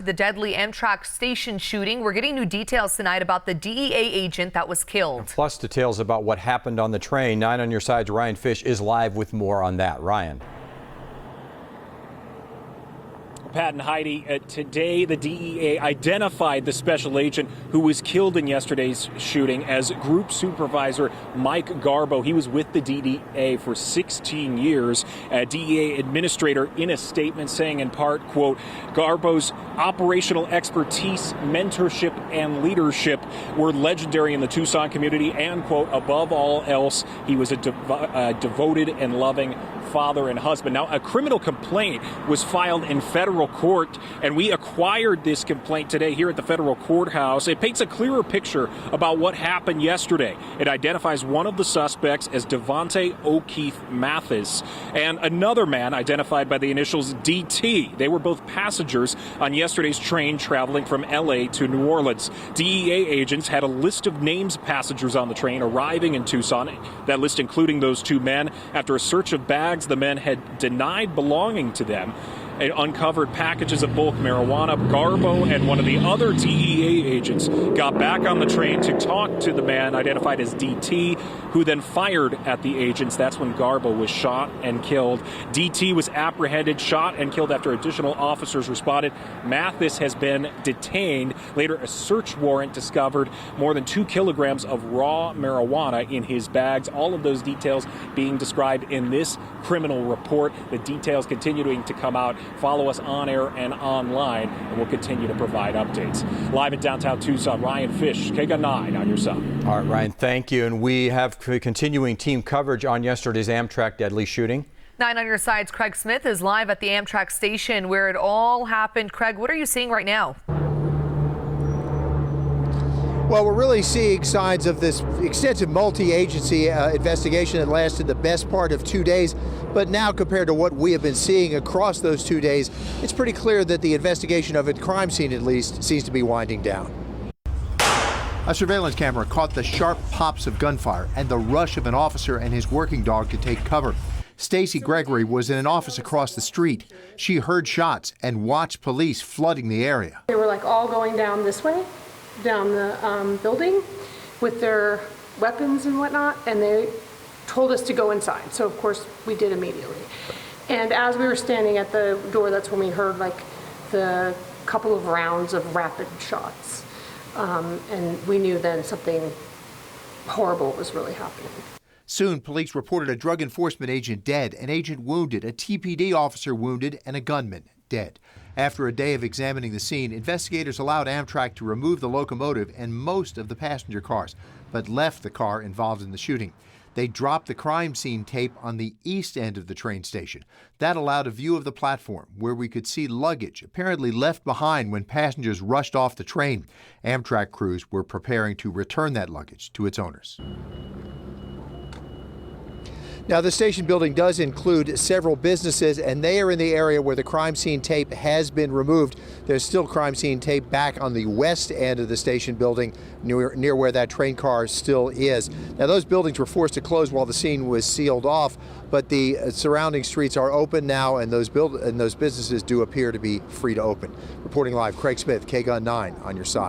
the deadly Amtrak station shooting. We're getting new details tonight about the DEA agent that was killed. Plus details about what happened on the train. 9 on your side's Ryan Fish is live with more on that. Ryan. Pat and Heidi, today the DEA identified the special agent who was killed in yesterday's shooting as Group Supervisor Mike Garbo. He was with the DEA for 16 years. A DEA administrator in a statement saying in part, quote, Garbo's operational expertise, mentorship, and leadership were legendary in the Tucson community and, quote, above all else, he was a devoted and loving father and husband. Now, a criminal complaint was filed in federal court, and we acquired this complaint today here at the federal courthouse. It paints a clearer picture about what happened yesterday. It identifies one of the suspects as Devontae O'Keefe Mathis and another man identified by the initials DT. They were both passengers on yesterday's train traveling from LA to New Orleans. DEA agents had a list of names of passengers on the train arriving in Tucson. That list including those two men. After a search of bags, the men had denied belonging to them. It uncovered packages of bulk marijuana. Garbo and one of the other DEA agents got back on the train to talk to the man identified as DT, who then fired at the agents. That's when Garbo was shot and killed. DT was apprehended, shot, and killed after additional officers responded. Mathis has been detained. Later, a search warrant discovered more than 2 kilograms of raw marijuana in his bags. All of those details being described in this criminal report. The details continuing to come out. Follow us on air and online, and we'll continue to provide updates. Live in downtown Tucson, Ryan Fish, KGUN 9 on your side. All right, Ryan, thank you. And we have continuing team coverage on yesterday's Amtrak deadly shooting. 9 on your side's Craig Smith is live at the Amtrak station where it all happened. Craig, what are you seeing right now? Well, we're really seeing signs of this extensive multi-agency investigation that lasted the best part of 2 days. But now, compared to what we have been seeing across those 2 days, it's pretty clear that the investigation of a crime scene, at least, seems to be winding down. A surveillance camera caught the sharp pops of gunfire and the rush of an officer and his working dog to take cover. Stacy Gregory was in an office across the street. She heard shots and watched police flooding the area. They were like all going down this way, down the building with their weapons and whatnot, and they told us to go inside. So of course we did immediately. And as we were standing at the door, that's when we heard like the couple of rounds of rapid shots. And we knew then something horrible was really happening. Soon, police reported a drug enforcement agent dead, an agent wounded, a TPD officer wounded, and a gunman dead. After a day of examining the scene, investigators allowed Amtrak to remove the locomotive and most of the passenger cars, but left the car involved in the shooting. They dropped the crime scene tape on the east end of the train station. That allowed a view of the platform where we could see luggage apparently left behind when passengers rushed off the train. Amtrak crews were preparing to return that luggage to its owners. Now, the station building does include several businesses, and they are in the area where the crime scene tape has been removed. There's still crime scene tape back on the west end of the station building, near where that train car still is. Now, those buildings were forced to close while the scene was sealed off, but the surrounding streets are open now, and those businesses do appear to be free to open. Reporting live, Craig Smith, KGUN 9 on your side.